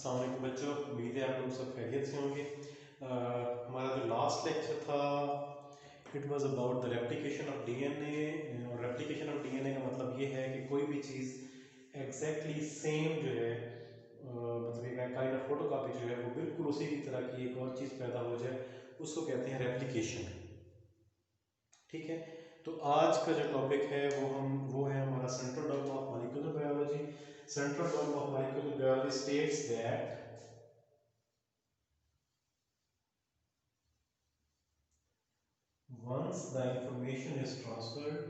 अस्सलाम वालेकुम बच्चों, उम्मीद है आप लोग सब खैरियत से होंगे। हमारा जो लास्ट लेक्चर था it was about the replication of DNA. और रेप्लिकेशन ऑफ डीएनए का मतलब ये है कि कोई भी चीज़ एग्जैक्टली सेम जो है मतलब एक काइंड ऑफ फोटोकॉपी जो है वो बिल्कुल उसी की तरह की एक और चीज़ पैदा हो जाए, उसको कहते हैं रेप्लिकेशन। ठीक है, तो आज का जो टॉपिक है वो है हमारा central dogma of molecular biology. Central dogma of molecular biology states that once the information is transferred,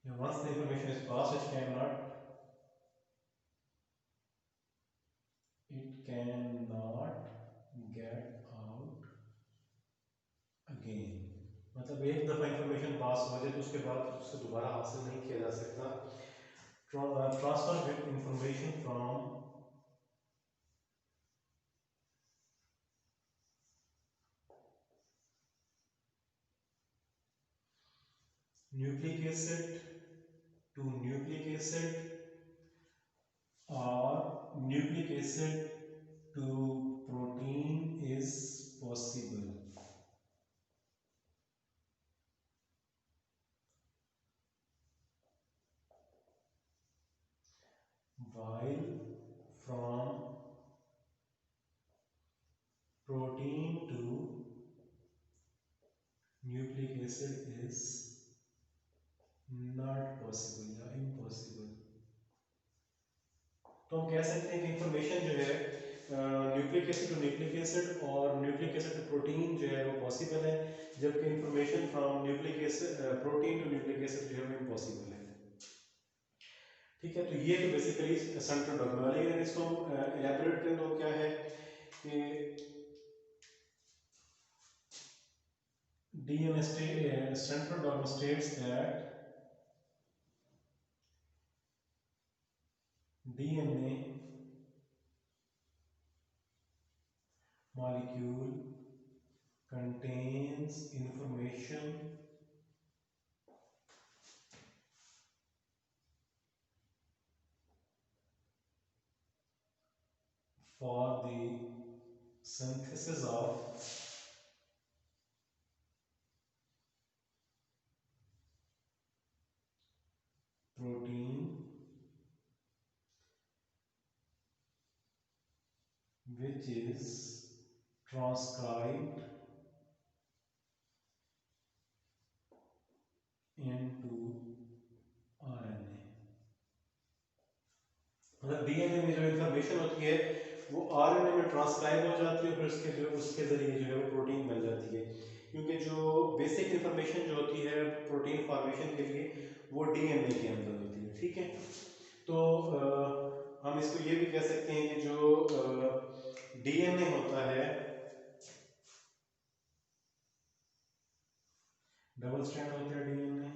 once the information is passed, it cannot get out again। मतलब एक दफा इंफॉर्मेशन पास हो जाए तो उसके बाद उससे दोबारा हासिल नहीं किया जा सकता। Transfer information from nucleic acid to nucleic acid or nucleic acid to protein is possible, while from protein to nucleic acid is not possible या impossible। तो हम कह सकते हैं कि इंफॉर्मेशन जो है nucleic acid to nucleic acid और न्यूक्लिक एसिड टू प्रोटीन जो है वो पॉसिबल है, जबकि information from nucleic acid protein to nucleic acid जो है वो इम्पॉसिबल है। ठीक है, तो ये तो बेसिकली सेंट्रल डॉग्मा है। लेकिन इसको हम इलैबोरेट करें तो क्या है कि DNA central dogma states that DNA molecule contains information for the synthesis of protein which is transcribed into RNA। मतलब डीएनए में जो इंफॉर्मेशन होती है वो आरएनए में ट्रांसक्राइब हो जाती है, फिर उसके जरिए जो है वो प्रोटीन बन जाती है। क्योंकि जो बेसिक इंफॉर्मेशन जो होती है प्रोटीन फॉर्मेशन के लिए वो डीएनए के अंदर होती है। ठीक है, तो हम इसको ये भी कह सकते हैं कि जो डीएनए होता है डबल स्ट्रैंड होता है डीएनए,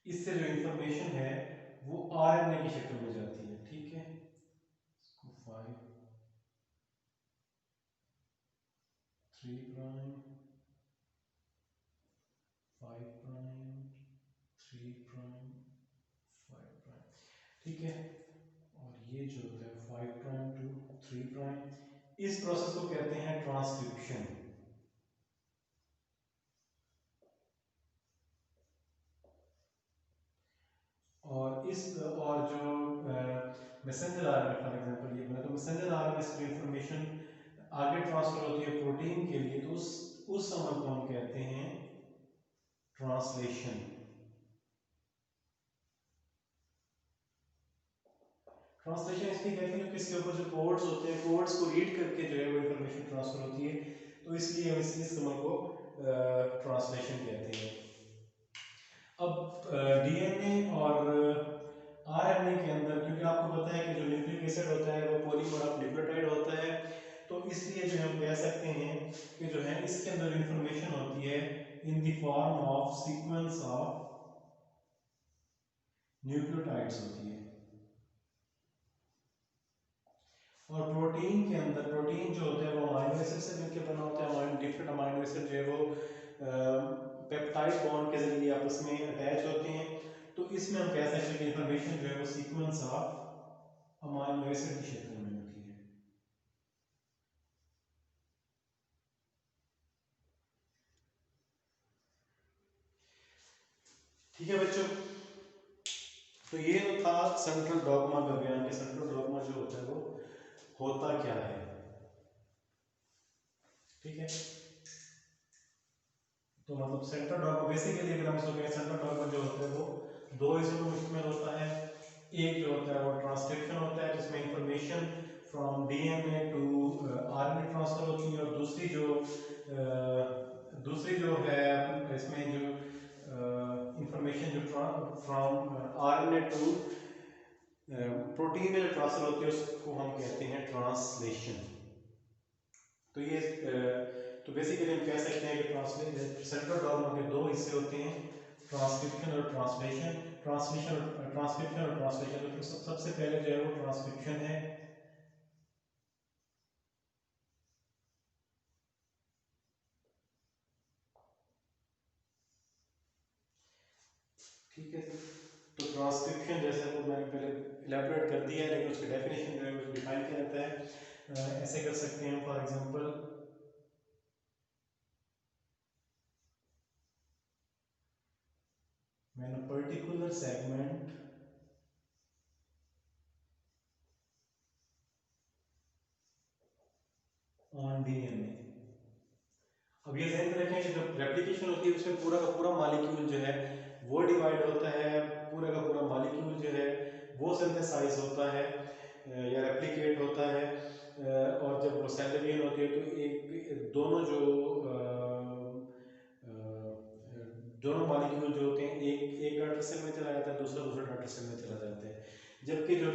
इससे जो इंफॉर्मेशन है वो आरएनए की शक्ल में जाती है। ठीक है, इसको 5 3 प्राइम 5 प्राइम 3 प्राइम 5 प्राइम। ठीक है, और ये जो होता है 5 प्राइम टू 3 प्राइम, इस प्रोसेस को कहते हैं ट्रांसक्रिप्शन। और इस और जो मैसेंजर आरएनए फॉर एग्जांपल ये बना, तो मैसेंजर आरएनए से जो इंफॉर्मेशन आगे ट्रांसफर होती है प्रोटीन के लिए, तो उस अमल को हम कहते हैं ट्रांसलेशन। ट्रांसलेशन इसलिए कहते हैं कि इसके ऊपर जो कोड्स होते हैं, कोड्स को रीड करके जो है वो इंफॉर्मेशन ट्रांसफर होती है, तो इसलिए हम इस अमल को ट्रांसलेशन कहते हैं। अब डीएनए और आरएनए के अंदर, क्योंकि आपको पता है कि जो न्यूक्लिक एसिड होता है वो पॉलीमर ऑफ न्यूक्लियोटाइड होता है, तो इसलिए जो हम कह सकते हैं कि जो है इसके अंदर इंफॉर्मेशन होती है in the form of sequence of nucleotides होती है। और प्रोटीन के अंदर प्रोटीन जो होता है वो अमाइनो एसिड से मिलकर बना होता है। डिफरेंट अमाइनो एसिड जो है वो पेप्टाइड बॉन्ड के जरिए आपस में अटैच होते हैं। तो इसमें हम कह सकते हैं कि इंफॉर्मेशन जो है वो सीक्वेंस ऑफ अमाइनो एसिड की शक्ल में होती है। ठीक है बच्चों, तो ये तो था सेंट्रल डॉगमा का बयान कि सेंट्रल डॉगमा जो होता है वो होता क्या है। ठीक है, तो मतलब सेंट्रल डॉगमा बेसिकली अगर हम इसको कहें, सेंट्रल डॉगमा जो होता है वो दो हिस्सों में मुश्तमिल होता है। एक जो होता है वो ट्रांसक्रिप्शन होता है जिसमें information from DNA to RNA transfer होती है, और दूसरी जो है इसमें जो इंफॉर्मेशन जो फ्रॉम आरएनए टू प्रोटीन में जो ट्रांसफर होती है उसको हम कहते हैं ट्रांसलेशन। तो ये तो बेसिकली हम कह सकते हैं कि सेंट्रल डॉगमा के दो हिस्से होते हैं, ट्रांसक्रिप्शन और ट्रांसलेशन। ट्रांसक्रिप्शन और ट्रांसलेशन, तो सबसे पहले जो है वो ट्रांसक्रिप्शन है। ठीक है, तो ट्रांसक्रिप्शन जैसे वो मैंने पहले इलेबोरेट कर दिया है, लेकिन उसकी डेफिनेशन जो है वो डिफाइन किया जाता है। ऐसे कर सकते हैं for example, when a particular segment on DNA, अब ये ध्यान रखें कि जब रेप्लिकेशन होती है उसमें पूरा का पूरा मॉलिक्यूल जो है वो डिवाइड होता है, पूरा का पूरा मॉलिक्यूल जो है वो सिंथेसाइज होता है या रेप्लिकेट होता है। और जब वो सेल डिवीजन होती है तो एक दोनों जो दोनों मॉलिक्यूल जो होते हैं एक एक डॉटर सेल में चला जाता है, दूसरा दूसरा डॉटर सेल में चला जाता है। जबकि जो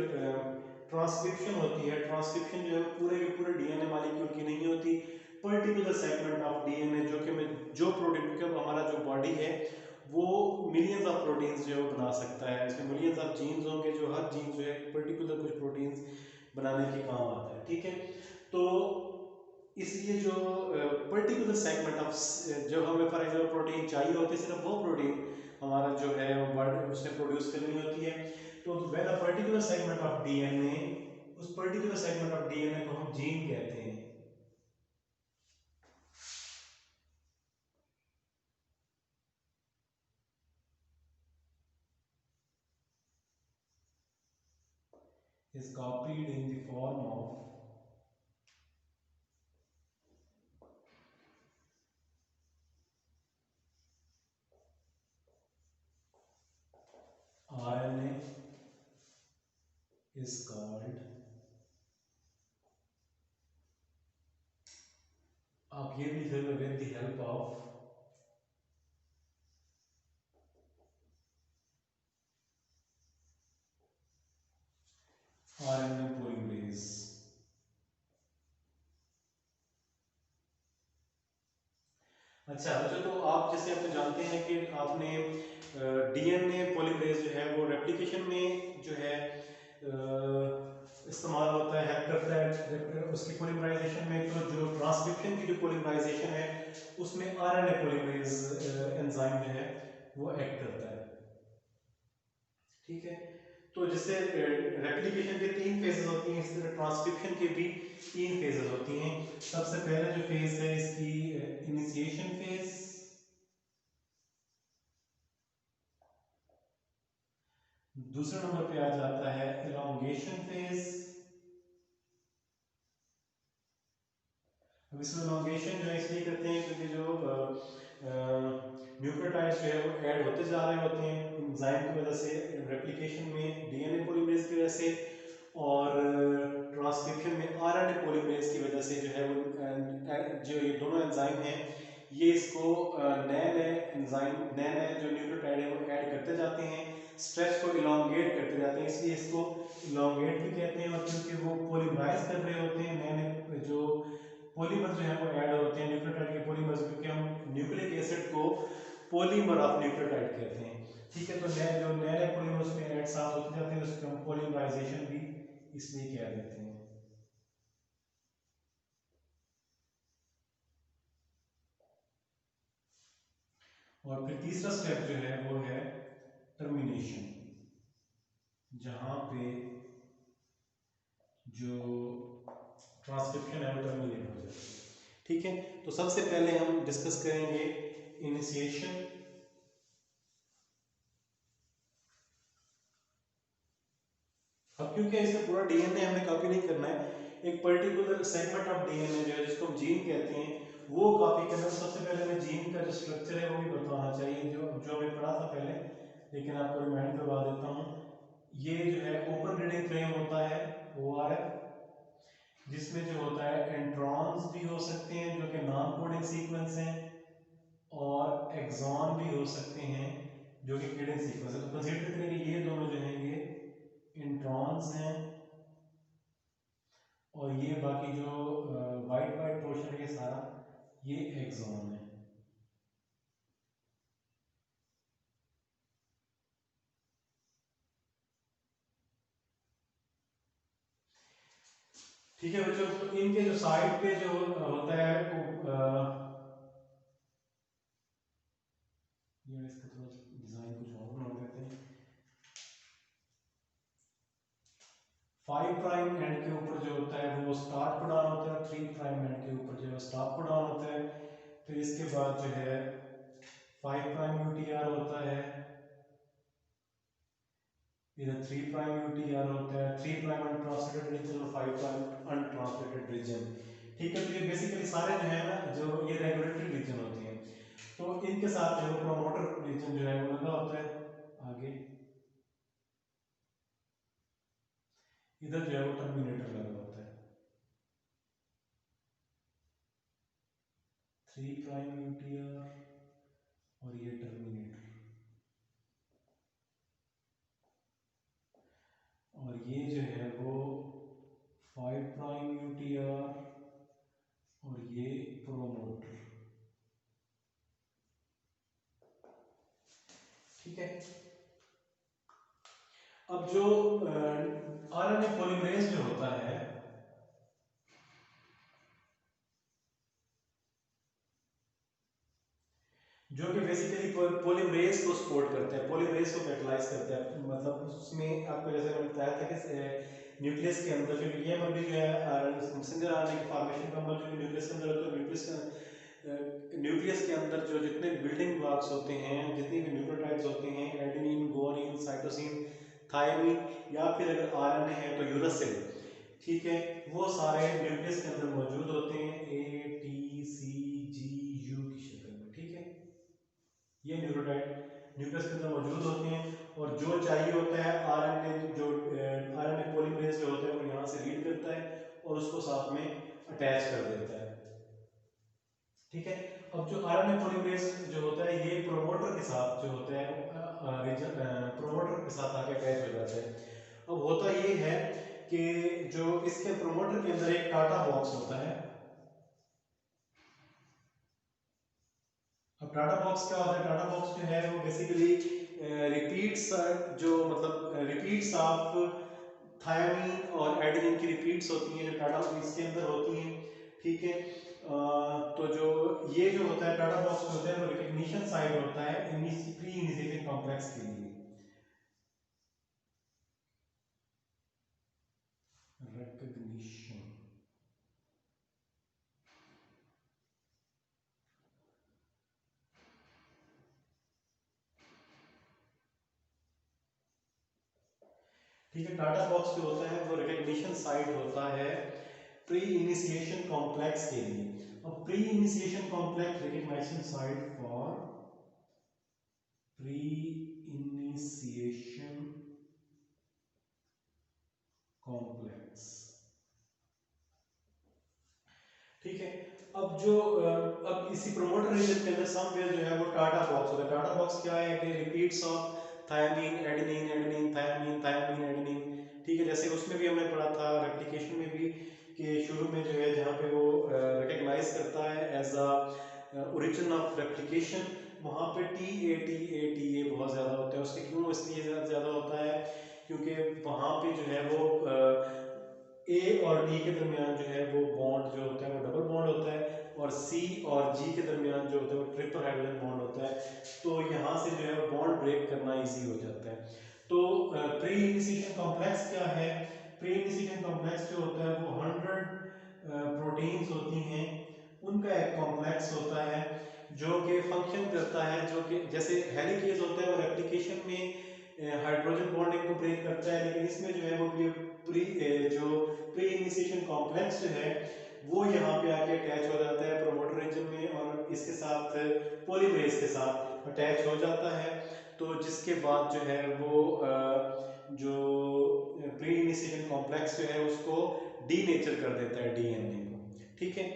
ट्रांसक्रिप्शन होती है, ट्रांसक्रिप्शन जो है पूरे के पूरे डीएनए मॉलिक्यूल की नहीं होती, पर्टिकुलर सेगमेंट ऑफ डीएनए जो कि जो प्रोटीन के हमारा जो बॉडी है वो मिलियंस ऑफ प्रोटीन्स जो है वो बना सकता है। इसमें मिलियंस ऑफ जीन्स होंगे, जो हर जीन जो है पर्टिकुलर कुछ प्रोटीन्स बनाने के काम आता है। ठीक है, तो इसलिए जो पर्टिकुलर सेगमेंट ऑफ जो हमें फॉर एग्जांपल प्रोटीन चाहिए होती है, सिर्फ वो प्रोटीन हमारा जो है वो बॉडी उसने प्रोड्यूस करनी होती है। तो when a particular segment of DNA, उस पर्टिकुलर सेगमेंट ऑफ डीएनए को हम जीन कहते हैं। is copied in the form of RNA is called, आप ये भी लिख with the help of RNA polymerase। अच्छा बच्चों, तो आप जैसे आपने जानते हैं कि आपने डीएनए पॉलीमरेज जो है वो रेप्लिकेशन में जो है इस्तेमाल होता है, हेल्प करता है उसकी पॉलीमराइजेशन में। तो जो ट्रांसक्रिप्शन की जो पॉलीमराइजेशन है उसमें आरएनए पॉलीमरेज एंजाइम जो है वो एक्ट करता है। ठीक है, तो जैसे रेप्लिकेशन के तीन फेजेस होती हैं, इस तरह ट्रांसक्रिप्शन के भी तीन फेजेस होती हैं। सबसे पहले जो फेज है इसकी इनिशिएशन फेज, दूसरे नंबर पे आ जाता है एलोंगेशन फेज। अब इसमें एलोंगेशन जो है इसलिए करते हैं क्योंकि जो न्यूक्लियोटाइड्स जो है वो ऐड होते जा रहे होते हैं एंजाइम की वजह से, रेप्लिकेशन में डीएनए पॉलीमरेज की वजह से, और ट्रांसक्रिप्शन में आरएनए पॉलीमरेज की वजह से जो है वो जो ये दोनों एंजाइम हैं ये इसको नए नए एंजाइम नए नए जो न्यूक्लियोटाइड है वो ऐड करते जाते हैं, स्ट्रेच को इलोंगेट करते जाते हैं, इसलिए इसको इलोंगेट भी कहते हैं। और क्योंकि वो पॉलीमराइज कर रहे होते हैं, नए नए जो पॉलीमर जो है वो ऐड होते हैं न्यूक्लियोटाइड के पॉलीमर्स, क्योंकि हम न्यूक्लिक एसिड को पॉलीमर ऑफ न्यूक्लियोटाइड कहते हैं। ठीक है, तो नए जो नए नए पॉलीमर्स में ऐड साथ होते जाते हैं उसको हम पॉलीमराइजेशन भी इसलिए कह देते हैं। और फिर तीसरा स्टेप जो है वो है टर्मिनेशन, जहां पे जो ट्रांसक्रिप्शन है वो टर्मिनेट हो जाए। ठीक है, तो सबसे पहले हम डिस्कस करेंगे इनिशिएशन। अब क्योंकि इसमें पूरा डीएनए हमें कॉपी नहीं करना है, एक पर्टिकुलर सेगमेंट ऑफ डीएनए जो है जिसको हम जीन कहते हैं वो कॉपी करना है। सबसे पहले हमें जीन का जो स्ट्रक्चर है वो भी पता होना चाहिए, जो जो हमें पढ़ा था पहले, लेकिन आपको रिमाइंड करवा देता हूँ। ये जो है ओपन रीडिंग फ्रेम होता है ORF, जिसमें जो होता है इंट्रॉन्स भी हो सकते हैं जो कि नॉन कोडिंग सीक्वेंस हैं, और एक्सॉन भी हो सकते हैं जो कि कोडिंग सीक्वेंस है। तो कंसीडर करें कि ये दोनों जो हैं ये इंट्रॉन्स हैं, और ये बाकी जो वाइट वाइट पोर्शन है ये सारा ये एक्सॉन है। ठीक है बच्चों, तो इनके जो साइड पे जो होता है ये इसका थोड़ा डिजाइन कुछ और बना देते हैं। 5 प्राइम एंड के ऊपर जो होता है वो स्टार्ट कोडॉन होता है, 3 प्राइम एंड के ऊपर जो है स्टॉप कोडॉन होता है। फिर इसके बाद जो है 5 प्राइम UTR होता है, इधर 3 प्राइम UTR होता है, 3 प्राइम अनट्रांसलेटेड रीजन और 5 प्राइम अनट्रांसलेटेड रीजन। ठीक है, तो ये बेसिकली सारे जो है ना जो ये रेगुलेटरी रीजन होते हैं, तो इनके साथ जो प्रोमोटर रीजन जो है वो लगा होता है आगे, इधर जो है वो टर्मिनेटर लगा होता है। 3 प्राइम UTR और ये टर्मिनेटर, और ये जो है वो 5 प्राइम UTR और ये प्रोमोटर। ठीक है, अब जो RNA पॉलीमरेज जो होता है जो कि बेसिकली पॉलीमरेज को सपोर्ट करता है, पॉलीमरेज को कैटलाइज करता है, मतलब उसमें आपको जैसे मैंने बताया था कि न्यूक्लियस के अंदर जो डीएमआर जो है सिंगल आरएनए के फॉर्मेशन का अमल जो न्यूक्लियस के अंदर होता है, न्यूक्लियस के अंदर जो जितने बिल्डिंग ब्लॉक्स होते हैं, जितनी भी न्यूक्लियोटाइड्स होते हैं, एडेनिन, गुआनिन, साइटोसिन, थायमिन, या फिर अगर आरएनए है तो यूरासिल, ठीक है, वो सारे न्यूक्लियस के अंदर मौजूद होते हैं ATCGU की शक्ल में। ठीक है, ये न्यूक्लियोटाइड न्यूक्लियस के अंदर मौजूद होते हैं, और जो चाहिए होता है आरएनए जो आरएनए पॉलीमरेज जो होता है वो यहाँ से रीड करता है और उसको साथ में अटैच कर देता है। ठीक है, अब जो आरएनए पॉलीमरेज जो होता है ये प्रोमोटर के साथ जो होता है प्रोमोटर के साथ आके अटैच हो जाता है। अब होता ये है कि जो इसके प्रोमोटर के अंदर एक टाटा बॉक्स होता है। अब टाटा बॉक्स क्या होता है? टाटा बॉक्स जो है वो बेसिकली रिपीट्स जो मतलब रिपीट्स ऑफ थायमिन और एडेनिन की रिपीट्स होती हैं जो टाटा इसके अंदर होती हैं। ठीक है, तो जो ये जो होता है टाटा बॉक्स होता है वो रिकग्निशन साइट होता है प्री इनिशिएटिंग कॉम्प्लेक्स के लिए। रिकग्निशन, ठीक है, टाटा बॉक्स जो होता है वो रिकग्निशन साइट होता है प्री इनिशिएशन कॉम्प्लेक्स के लिए। अब pre initiation complex recognition site for pre initiation complex. ठीक है, अब जो अब इसी प्रोमोटर रीजन के अंदर समवेयर जो है वो टाटा बॉक्स होता है। टाटा बॉक्स क्या है कि repeats of thymine adenine adenine thymine thymine adenine. ठीक है, जैसे उसमें भी हमने पढ़ा था रेप्लिकेशन में भी कि शुरू में जो है जहाँ पे वो रिकग्नाइज करता है as a origin of replication, वहाँ पे TA बहुत ज़्यादा होता है। उसके क्यों इसलिए ज़्यादा होता है क्योंकि वहाँ पे जो है वो A और D के दरमियान जो है वो बॉन्ड जो होता है वो डबल बॉन्ड होता है, और C और G के दरमियान जो होता है वो ट्रिपल हाइड्रोजन बॉन्ड होता है। यहाँ से जो है वो बॉन्ड ब्रेक करना इजी हो जाता है। तो प्री इनिशिएशन कॉम्प्लेक्स क्या है? प्री इनिशिएशन कॉम्प्लेक्स जो होता है वो 100 प्रोटीन्स होती हैं, उनका एक कॉम्प्लेक्स होता है जो कि फंक्शन करता है, जो कि जैसे हेलिकेज होता है वो रेप्लिकेशन में हाइड्रोजन बॉन्डिंग को ब्रेक करता है, लेकिन इसमें जो है वो प्री इनिशिएशन कॉम्प्लेक्स जो है वो यहाँ पे आके अटैच हो जाता है प्रोमोटरिज्म में और इसके साथ पॉलीमरेज के साथ अटैच हो जाता है। तो जिसके बाद जो है वो जो प्री इनिशिएशन कॉम्प्लेक्स जो है उसको डीनेचर कर देता है डीएनए को। ठीक है,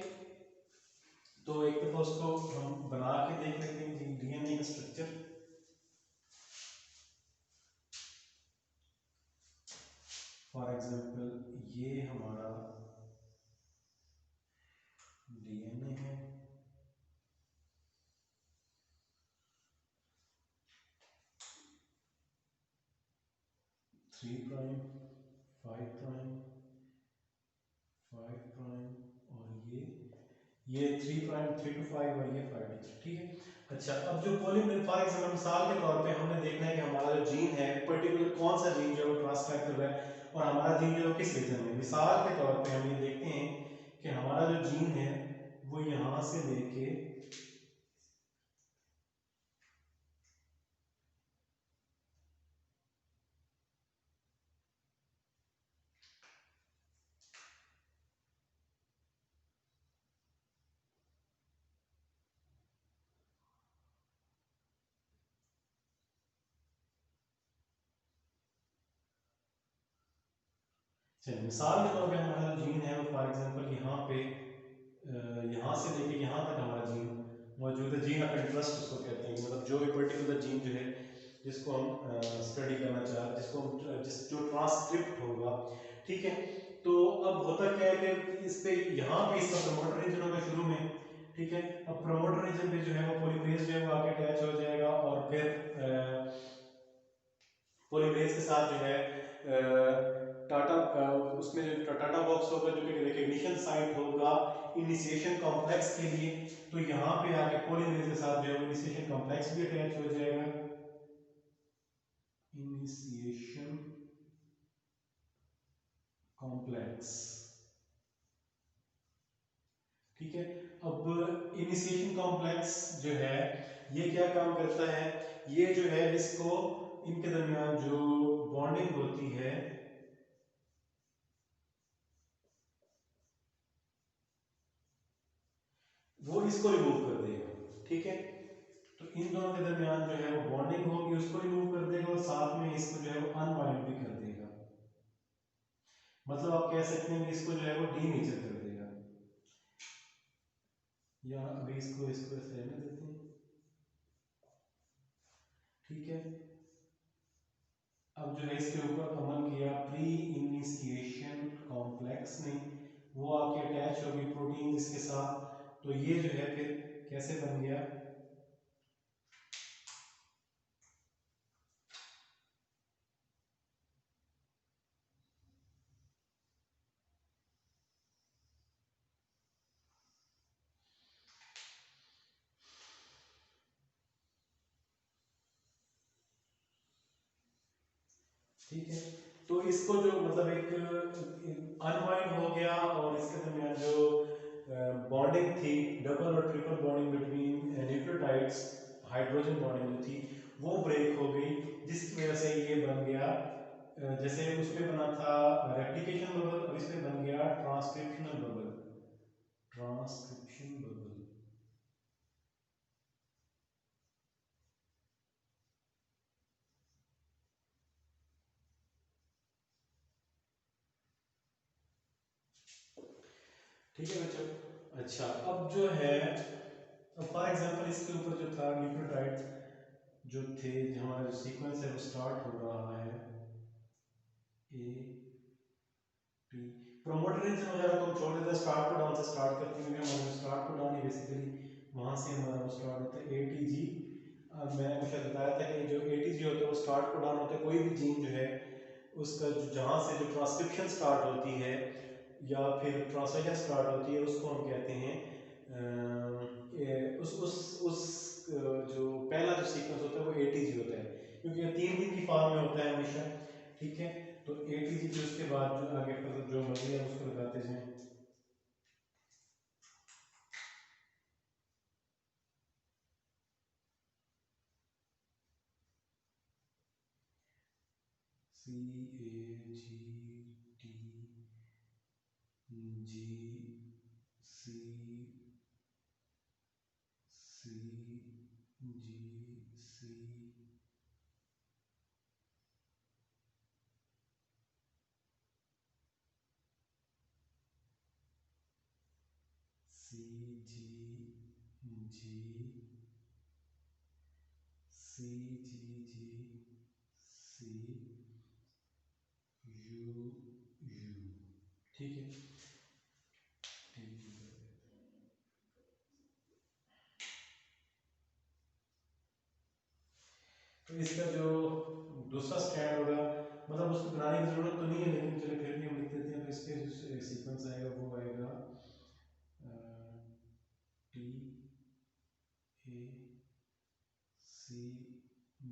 तो एक दफा उसको हम बना के देख लेते हैं डीएनए का स्ट्रक्चर। फॉर एग्जांपल ये हमारा डीएनए है, three prime, five prime, five prime और ये थ्री प्राइम, 3 to 5 और ये 5 to 3। ठीक है, अच्छा अब जो पॉलीमरेज फॉर एग्जांपल मिसाल के तौर पे हमने देखना है कि हमारा जो जीन है पर्टिकुलर कौन सा जीन जो है वो ट्रांसक्राइब कर रहा है और हमारा जीन जो है किस रीजन में। मिसाल के तौर पे हम ये देखते हैं कि हमारा जो जीन है वो यहाँ से लेके चलिए मिसाल के तौर पे हमारा जो जीन है वो फॉर एग्जांपल यहाँ पे यहाँ से लेके यहाँ तक हमारा जीन मौजूद है। जीन ऑफ इंटरेस्ट उसको कहते हैं, मतलब जो भी पर्टिकुलर जीन जो है जिसको हम स्टडी करना चाह रहे हैं, जिसको हम जो ट्रांसक्रिप्ट होगा। ठीक है, तो अब होता क्या है कि इस पे यहाँ पे इसका प्रमोटर रीजन होगा शुरू में। ठीक है, अब प्रमोटर रीजन पे जो है वो पॉलीमरेज जो है वो आके अटैच हो जाएगा और फिर पॉलीमरेज के साथ जो है टाटा उसमें जो टाटा बॉक्स होगा जो कि रिकग्निशन साइट होगा इनिशिएशन कॉम्प्लेक्स के लिए, तो यहाँ पे आके पॉलीमरेज के साथ जो है इनिशिएशन कॉम्प्लेक्स भी अटैच हो जाएगा। इनिशिएशन कॉम्प्लेक्स, ठीक है। अब इनिशिएशन कॉम्प्लेक्स जो है ये क्या काम करता है, ये जो है इसको इनके दरमियान जो बॉन्डिंग होती है वो इसको रिमूव कर देगा। ठीक है, तो इन दोनों के दरमियान जो है वो बॉन्डिंग होगी उसको रिमूव कर देगा और साथ में इसको जो है वो अनवाइंड भी कर देगा। मतलब आप कह सकते हैं कि इसको जो है वो डीनेचर कर देगा। या अभी इसको इसको ऐसे रहने देते हैं। ठीक है, अब जो है इसके ऊपर अमल किया प्री इनिशिएशन कॉम्प्लेक्स ने, वो आके अटैच होगी प्रोटीन इसके साथ, तो ये जो है फिर कैसे बन गया, ठीक है। तो इसको जो मतलब एक अनवाइंड हो गया और इसके दरमियान जो बॉन्डिंग थी डबल और triple bonding between nucleotides, hydrogen bonding जो थी वो ब्रेक हो गई, जिसकी वजह से ये बन गया जैसे उसमें बना था रेप्लिकेशन बबल, अब इसमें बन गया ट्रांसक्रिप्शनल बबल। ट्रांसक्रिप्शन बबल, ठीक है बच्चों। अच्छा अब जो है फॉर एग्जांपल इसके ऊपर जो था न्यूक्लियोटाइड जो थे, हमारा जो सीक्वेंस है वो स्टार्ट हो रहा है ए टी, प्रोमोटर रीजन वगैरह तो हम छोड़ देते हैं, स्टार्ट को डाउन से स्टार्ट करते हैं, हमारा स्टार्ट को डाउन ही बेसिकली वहाँ से हमारा वो स्टार्ट होता है ए टी जी। मैंने कुछ बताया था कि जो ए टी जी होता है वो स्टार्ट को डाउन होता है, कोई भी जीन जो है उसका जो जहाँ से जो ट्रांसक्रिप्शन स्टार्ट होती है या फिर ट्रांसलेशन स्टार्ट होती है उसको हम कहते हैं जो पहला जो सीक्वेंस होता है वो ATG होता है, क्योंकि ये 3 की फॉर्म में होता है हमेशा। ठीक है, तो ATG फिर उसके बाद जो आगे पर जो मर्जी है उसको लगाते जाएं। ठीक है, तो इसका जो दूसरा स्ट्रैंड होगा, मतलब उसको बनाने की जरूरत तो नहीं है, लेकिन चलो फिर भी हम लिख देते हैं। तो इसके जो सीक्वेंस आएगा वो आएगा T A C G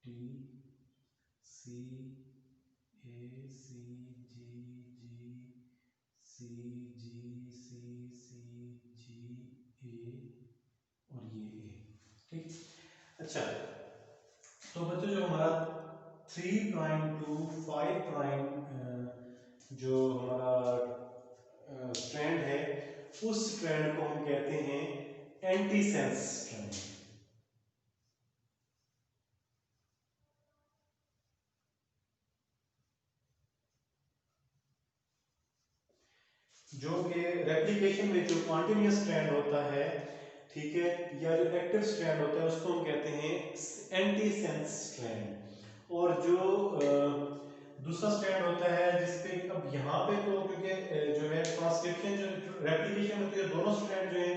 T C A C G G C G C C G A और ये A। ठीक, अच्छा, तो बच्चों जो हमारा 3 प्राइम टू 5 प्राइम जो हमारा स्ट्रैंड है, उस स्ट्रैंड को हम कहते हैं एंटीसेंस स्ट्रैंड। जो कि रेप्लिकेशन में जो कॉन्टिन्यूअस स्ट्रैंड होता है, ठीक है, या जो एक्टिव स्ट्रैंड होता है उसको हम कहते हैं एंटीसेंस स्ट्रैंड। और जो दूसरा स्ट्रैंड होता है जिसपे अब यहाँ पे तो क्योंकि जो है ट्रांसक्रिप्शन जो रेप्लिकेशन होती है, दोनों स्ट्रैंड जो है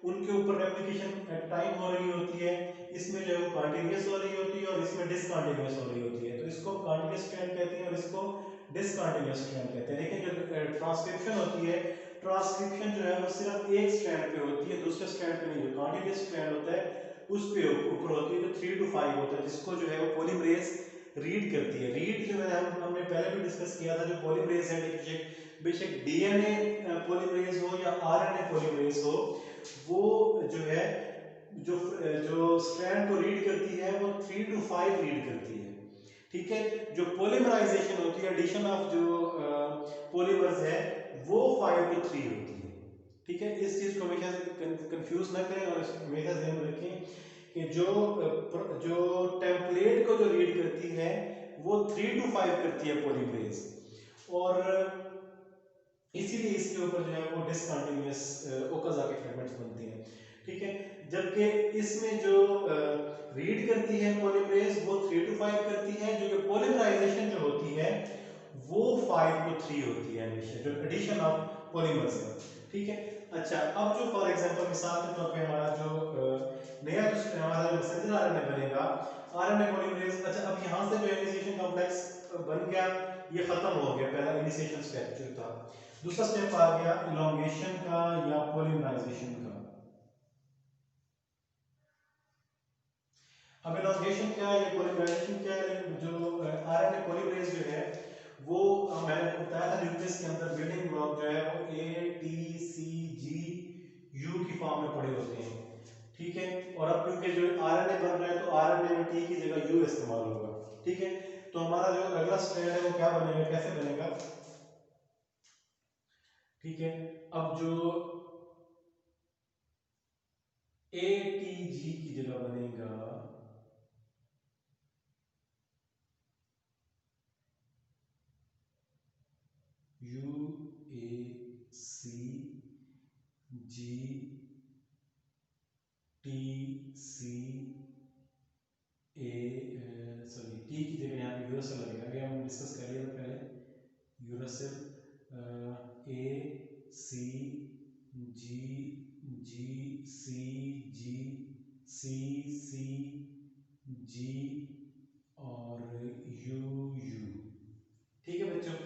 उनके ऊपर रेप्लिकेशन एट टाइम हो रही होती है, इसमें जो है वो कंटीन्यूअस हो रही होती है और इसमें डिसकंटीन्यूअस हो रही होती है, तो इसको कंटीन्यूअस स्ट्रैंड कहते हैं और इसको डिसकंटीन्यूअस स्ट्रैंड कहते हैं। लेकिन जो ट्रांसक्रिप्शन होती है, ट्रांसक्रिप्शन जो है वो सिर्फ एक स्ट्रैंड पे होती है, दूसरे स्ट्रैंड पे नहीं। जो कंटीन्यूअस स्ट्रैंड होता है उस पे ऊपर होती है, जो 3 to 5 होता है, जिसको जो है वो पॉलीमरेज रीड करती है। रीड जो है हमने पहले भी डिस्कस किया था, जो पॉलीमरेज है, बेशक डीएनए पॉलीमरेज हो या आरएनए पॉलीमरेज हो, वो जो है जो स्ट्रैंड को रीड करती है वो 3 to 5 रीड करती है। ठीक है, जो पॉलीमराइजेशन होती है, एडिशन ऑफ जो पॉलीमर्स है, वो 5 to 3 होती है। ठीक है, इस चीज को हमेशा कंफ्यूज ना करें और हमेशा ध्यान में रखें कि जो टेम्पलेट को जो रीड करती है वो 3 to 5 करती है पॉलीमरेज, और इसीलिए इसके ऊपर जो है वो डिसकंटीन्यूअस ओकाजाकी फ्रेगमेंट्स बनते हैं। ठीक है, जबकि इसमें जो रीड करती है पॉलीमरेज वो 3 to 5 करती है, जो कि पॉलीमराइजेशन जो होती है वो 5 to 3 होती है हमेशा, जो एडिशन ऑफ पॉलीमर्स है। ठीक है, अच्छा, अब जो फॉर एग्जांपल मिसाल के तौर पे हमारा जो नया जो हमारा जो मैसेंजर आरएनए बनेगा, आरएनए पॉलीमरेज, अच्छा अब यहां से जो इनिशिएशन कॉम्प्लेक्स बन गया, ये खत्म हो गया, पहला इनिशिएशन स्टेप जो था। दूसरा स्टेप आ गया इलॉन्गेशन का या पॉलीमराइजेशन का। अब इलॉन्गेशन क्या है या पॉलीमराइजेशन क्या है? जो आरएनए पॉलीमरेज जो है वो मैंने बताया था न्यूक्लियस के अंदर बिल्डिंग ब्लॉक जो है वो A T C G U की फॉर्म में पड़े होते हैं। ठीक है, और अब क्योंकि जो आरएनए बन रहा है तो आरएनए में टी की जगह यू इस्तेमाल होगा। ठीक है, तो हमारा जो अगला स्ट्रैंड है वो क्या बनेगा, कैसे बनेगा? ठीक है, अब जो ए टी जी की जगह बनेगा U A C G T C A, sorry T की जगह यहाँ पे यूरोसिल लगेगा, अभी हम डिस्कस कर लिया था पहले। यूरोसिल ए सी जी जी सी जी सी सी जी और यू यू। ठीक है बच्चों,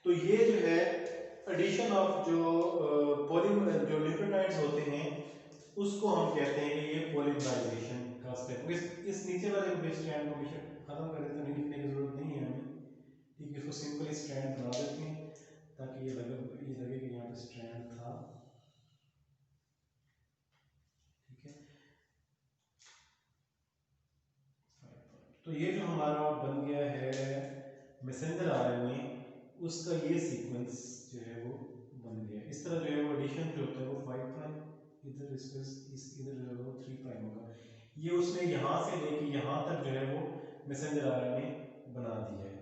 तो ये जो है एडिशन ऑफ जो जो न्यूक्लियोटाइड्स होते हैं उसको हम कहते हैं कि ये पॉलीमराइजेशन का स्टेप। इस नीचे वाले बेस स्ट्रैंड को बेशक खत्म कर देते हैं, लिखने की जरूरत नहीं है हमें, ठीक है। इसको सिंपली स्ट्रैंड बना देते हैं ताकि ये लगे कि यहाँ पे स्ट्रैंड था, ठीक है। तो ये जो हमारा बन गया है मैसेंजर आरएनए, उसका ये सीक्वेंस जो है वो बन गया। इस तरह जो है वो एडिशन जो होता है वो 5 प्राइम, इधर इधर जो है वो 3 प्राइम होगा। ये उसने यहाँ से लेके यहाँ तक जो है वो मैसेंजर आरएनए बना दिया है।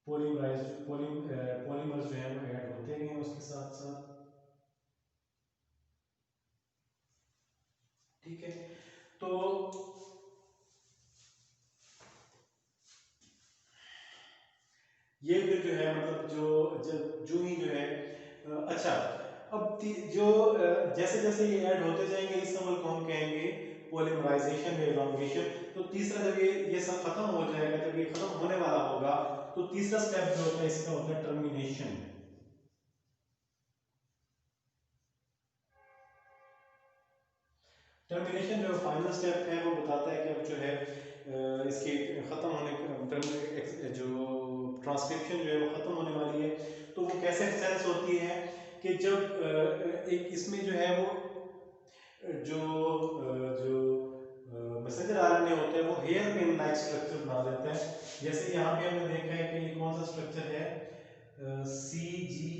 पॉलीमर्स जो है वो ऐड होते गए उसके साथ साथ, ठीक है। तो ये फिर जो है मतलब जो ही जो है अच्छा, अब जो जैसे जैसे ये ऐड होते जाएंगे इस अमल को हम कहेंगे पॉलीमराइजेशन या एलोंगेशन। तो तीसरा जब ये सब खत्म हो जाएगा, जब ये खत्म होने वाला होगा, तो तीसरा स्टेप जो होता है इसका होता है टर्मिनेशन। टर्मिनेशन जो फाइनल स्टेप है वो बताता है कि अब जो है इसके खत्म होने जो ट्रांसक्रिप्शन जो है वो खत्म होने वाली है। तो वो कैसे सेंस होती है कि जब एक इसमें जो है वो जो जो मैसेंजर आरएनए होता है वो हेयर पिन लाइक स्ट्रक्चर बना देता है। जैसे यहाँ पे हमने देखा है कि ये कौन सा स्ट्रक्चर है, सी जी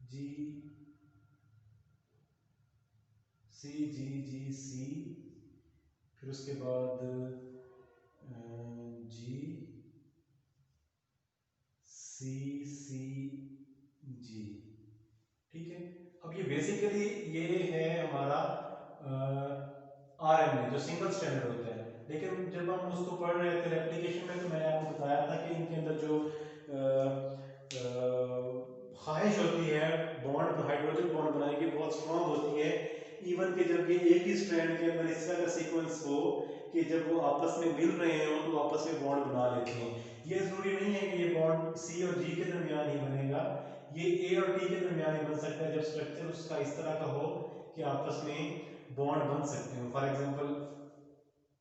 जी सी, फिर उसके बाद जी सी जी, ठीक है। अब ये बेसिकली ये है हमारा आरएनए जो सिंगल स्ट्रैंडेड होता है। लेकिन जब हम उसको पढ़ रहे थे रेप्लिकेशन में, तो मैंने आपको बताया था कि इनके अंदर जो ख्वाहिश होती है बॉन्ड हाइड्रोजन बॉन्ड बनाने की बहुत स्ट्रांग होती है। इवन कि जब ये एक ही स्ट्रैंड के अंदर इस तरह का सीक्वेंस हो कि जब वो आपस में मिल रहे हो तो आपस में बॉन्ड बना लेते हैं। ये जरूरी नहीं है कि ये बॉन्ड सी और जी के दरमियान ही बनेगा, ये ए और टी के दरमियान ही बन सकता है जब स्ट्रक्चर उसका इस तरह का हो कि आपस में बॉन्ड बन सकते हो। फॉर एग्जांपल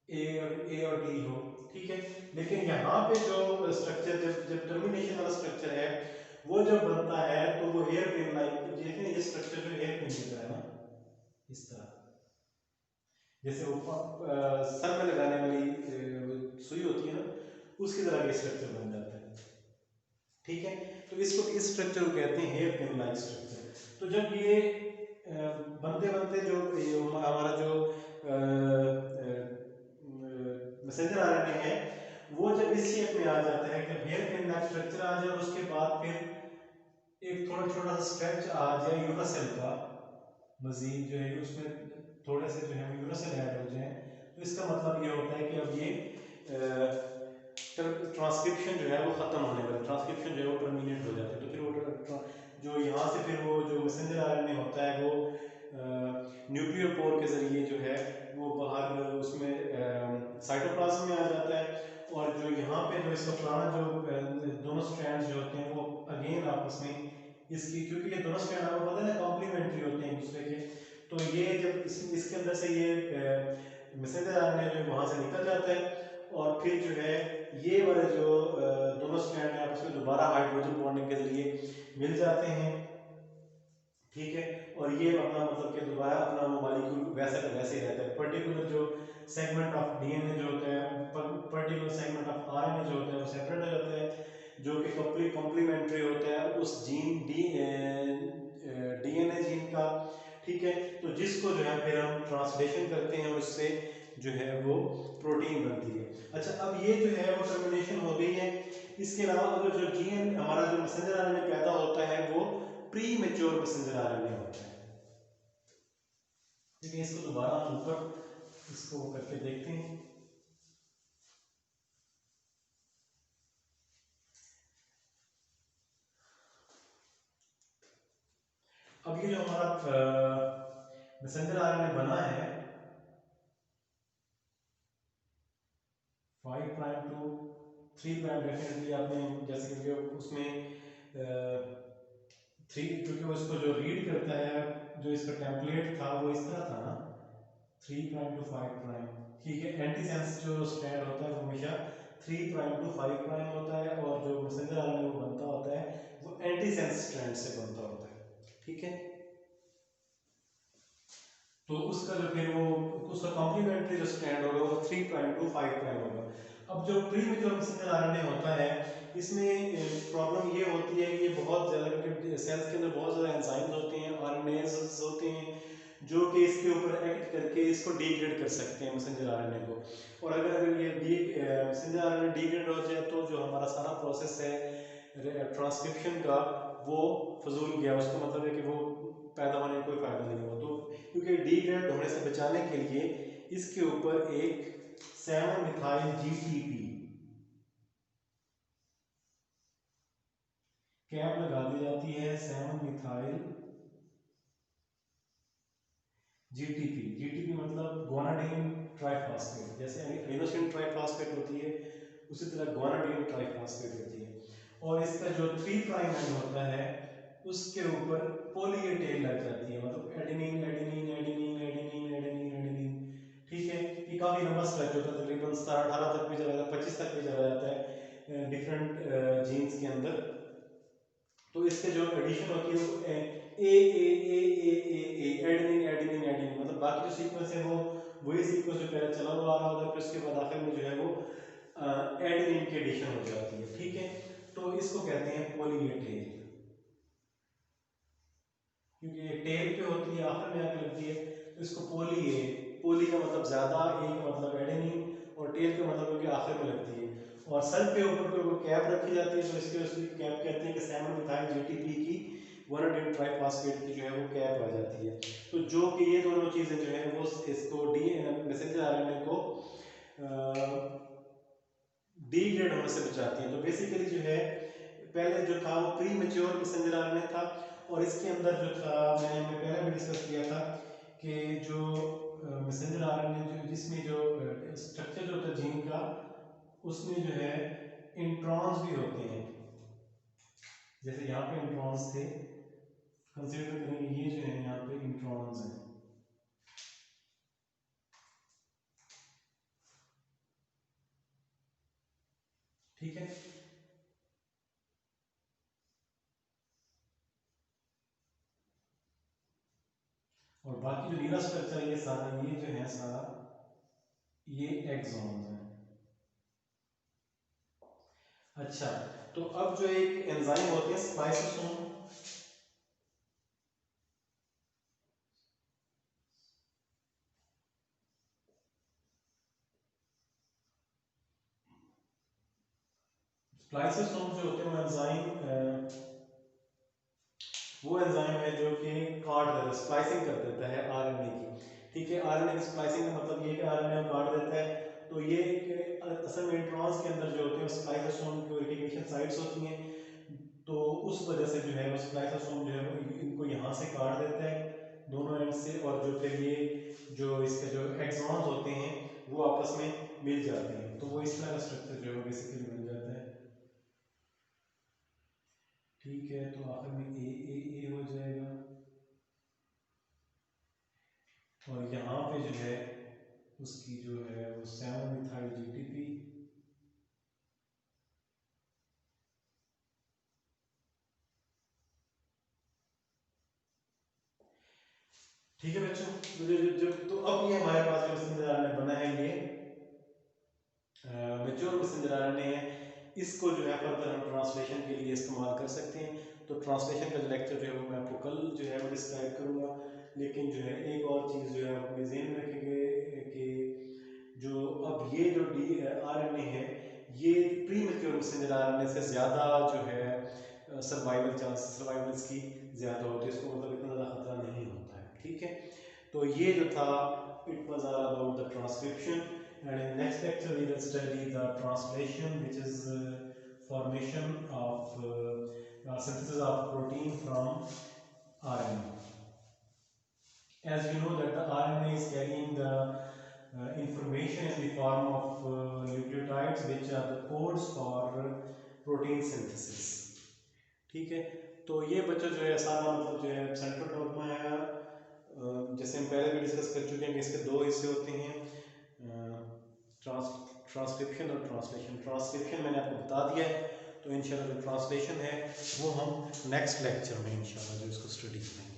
ए और डी हो, ठीक है। लेकिन यहाँ पे जो स्ट्रक्चर जब जब टर्मिनेशन वाला स्ट्रक्चर है वो जब बनता है तो वो हेयर पिन लाइक, देखिए ये स्ट्रक्चर जो हेयर पिन की तरह है ना, इस तरह जैसे वो सर में लगाने वाली सुई होती है ना, उसकी तरह का स्ट्रक्चर बन जाता है, ठीक है। तो इसको इस स्ट्रक्चर को कहते हैं हेयर पिन लाइक स्ट्रक्चर। तो जब ये बनते बनते जो हमारा जो मैसेंजर आरएनए है वो जब इस शेप में आ जाता है, जब हेयर पिन लाइक स्ट्रक्चर आ जाए और उसके बाद फिर एक थोड़ा छोटा सा स्ट्रेच आ जाए यूरासेल का, मजीद जो है उसमें थोड़े से जो है यूरासेल ऐड हो जाए, तो इसका मतलब ये होता है कि अब ये ट्रांसक्रिप्शन जो है वो खत्म होने वाला, ट्रांसक्रिप्शन जो है वो टर्मिनेट हो जाता है। तो फिर वो जो यहाँ से फिर वो जो मैसेंजर आरएनए होता है वो न्यूक्लियोपोर के जरिए जो है वो बाहर उसमें साइटोप्लाज्म में आ जाता है। और जो यहाँ पे जो इसका पुराना जो दोनों स्ट्रैंड्स जो होते हैं वो अगेन आपस में इसकी, क्योंकि ये दोनों स्ट्रैंड आपको पता है ना कॉम्प्लीमेंट्री होते हैं एक दूसरे के, तो ये जब इसके अंदर से ये मैसेंजर आरएनए जो वहाँ से निकल जाता है और फिर जो है ये वाले जो दोनों स्ट्रैंड है आपस में दोबारा हाइड्रोजन बॉन्डिंग के जरिए मिल जाते हैं, ठीक है। और ये अपना मतलब कि दोबारा अपना वो मॉलिक्यूल वैसा का वैसे ही रहता है। पर्टिकुलर जो सेगमेंट ऑफ डीएनए जो होता है, पर्टिकुलर सेगमेंट ऑफ आरएनए जो होता है वो सेपरेट हो जाता है, जो कि कॉम्प्लीमेंट्री होता है उस जीन डीएनए जीन का, ठीक है। तो जिसको जो है फिर हम ट्रांसलेशन करते हैं और उससे जो है वो प्रोटीन बनती है। अच्छा, अब ये जो है वो टर्मिनेशन हो गई है। इसके अलावा अगर जो जीन हमारा जो मैसेंजर आरएनए पैदा होता है वो प्री मेच्योर मैसेंजर आरएनए होता है, ठीक है। इसको दोबारा हम ऊपर इसको करके देखते हैं। अब ये जो हमारा मैसेंजर आरएनए बना है 5 प्राइम टू 3 प्राइम डेफिनेटली आपने जैसे कि उसमें थ्री, क्योंकि वो इसको जो रीड करता है, जो इसका टेम्पलेट था वो इस तरह था ना, 3 प्राइम टू 5 प्राइम, ठीक है। एंटीसेंस जो स्ट्रैंड होता है वो हमेशा 3 प्राइम टू 5 प्राइम होता है, और जो मैसेंजर आरएनए वो बनता होता है वो एंटीसेंस स्ट्रैंड से बनता होता है, ठीक है। तो उसका जो फिर वो उसका कॉम्प्लीमेंट्री जो स्ट्रैंड होगा वो 3 प्राइम टू 5 प्राइम होगा। अब जो प्रीमेच्योर मैसेंजर आरएनए होता है, इसमें प्रॉब्लम ये होती है कि ये बहुत ज़्यादा, क्योंकि सेल्स के अंदर बहुत ज़्यादा एंजाइम्स होते हैं, आरएनएज होते हैं, जो कि इसके ऊपर एक्ट करके इसको डिग्रेड कर सकते हैं मैसेंजर आरएनए को। और अगर ये मैसेंजर आरएनए डिग्रेड हो जाए तो जो हमारा सारा प्रोसेस है ट्रांसक्रिप्शन का वो फजूल गया, उसका मतलब है कि वो पैदा होने में कोई फायदा नहीं हुआ। तो क्योंकि डिग्रेड होने से बचाने के लिए इसके ऊपर एक 7 मिथाइल जीटीपी कैप लगा दी जाती है। 7 मिथाइल जीटीपी, जीटीपी मतलब गुआनाडीन ट्राइफॉस्फेट, जैसे एडिनोसिन ट्राइफॉस्फेट होती है उसी तरह गुआनाडीन ट्राइफॉस्फेट होती है। और इसका जो 3 प्राइम एंड होता है उसके ऊपर पोली ए टेल लग जाती है, मतलब adenine adenine adenine adenine adenine adenine, ठीक है। ये काफी लंबा स्ट्रेच होता है, तकरीबन 17-18 तक भी चला जाता है, 25 तक भी चला जाता है डिफरेंट जीन्स के अंदर। तो इसके जो एडिशन होती है वो ए एडेनिन एडेनिन एडेनिन, मतलब बाकी जो सीक्वेंस है वो वही सीक्वेंस जो पहले चला हुआ आ रहा होता है, फिर उसके बाद आखिर में जो है वो एडेनिन की एडिशन हो जाती है, ठीक है। तो इसको कहते हैं पोली ए टेल, क्योंकि ये टेल पे होती है, आखिर में आके लगती है, तो इसको पोली ए, पोली का मतलब ज्यादा, ए का मतलब एडेनिन, और टेल का मतलब क्योंकि आखिर में लगती है। और सर के ऊपर कोई कैप रखी जाती है, तो इसके उसकी कैप कहते हैं कि 7 मिथाइल जीटीपी की गुआनाडीन ट्राइफॉस्फेट की जो है वो कैप आ जाती है। तो जो कि ये दोनों चीजें जो है वो इसको मैसेंजर आरएनए को डिग्रेड होने से बचाती हैं। तो बेसिकली जो है पहले जो था वो प्री मेच्योर मैसेंजर आरएनए था, और इसके अंदर जो था मैंने पहले भी डिस्कस किया था कि जो मैसेंजर आरएनए जो जिसमें जो स्ट्रक्चर जो होता है जीन का, उसमें जो है इंट्रॉन्स भी होते हैं, जैसे यहाँ पे इंट्रॉन्स थे, कंसीडर करेंगे ये जो है यहाँ पे इंट्रॉन्स हैं, ठीक है। और बाकी जो नीला स्ट्रक्चर ये सारा, ये जो है सारा ये एक्सॉन्स हैं। अच्छा, तो अब जो एक एंजाइम होते हैं स्प्लाइसोसोम, स्प्लाइसोसोम जो होते हैं वो एंजाइम है जो कि काट देता है, स्प्लाइसिंग कर देता है आरएनए की, ठीक है। आरएनए की स्प्लाइसिंग का मतलब ये है कि आरएनए को काट देता है। तो ये असल में इंट्रॉन्स के अंदर जो होते हैं स्प्लाइसोसोम की रेटिकुलेशन साइट्स होती हैं, तो उस वजह से जो है वो स्प्लाइसोसोम जो है वो इनको यहाँ से काट देता है दोनों एंड से, और जो फिर ये जो इसके जो एक्सॉन्स होते हैं वो आपस में मिल जाते हैं, तो वो इस तरह का स्ट्रक्चर जो है वो बेसिकली बन जाता है, ठीक है। तो आखिर में ए हो जाएगा, और यहाँ पे जो है उसकी जो है वो 7 मिथाइल जीटीपी, ठीक है बच्चों। तो अब ये हमारे पास जो मैसेंजर आरएनए बना है ये मैच्योर मैसेंजर आरएनए है, इसको जो है फर्दर हम ट्रांसलेशन के लिए इस्तेमाल कर सकते हैं। तो ट्रांसलेशन का जो लेक्चर जो है वो मैं आपको कल जो है वो डिस्क्राइब करूँगा, लेकिन जो है एक और चीज़ जो है अपने ज़हन में रखेंगे कि जो अब ये जो आरएनए है ये प्री मैच्योर मैसेंजर आरएनए से ज़्यादा जो है सर्वाइवल की ज़्यादा होती है, इसको मतलब इतना ज़्यादा खतरा नहीं होता है, ठीक है। तो ये जो था it was all about the transcription, and in next lecture we will study the translation, which is formation of synthesis of protein from RNA. As you know that the RNA is carrying the information in the form of nucleotides which are the codes for protein synthesis। ठीक है, तो ये बच्चों जो है सारा मतलब जो है सेंट्रल डॉग्मा है। जैसे हम पहले भी डिस्कस कर चुके हैं कि इसके दो हिस्से होते हैं, ट्रांसक्रिप्शन और ट्रांसलेशन। ट्रांसक्रिप्शन मैंने आपको बता दिया है, तो इंशाल्लाह जो ट्रांसलेशन है वो हम नेक्स्ट लेक्चर में इंशाल्लाह जो इसको स्टडी करेंगे।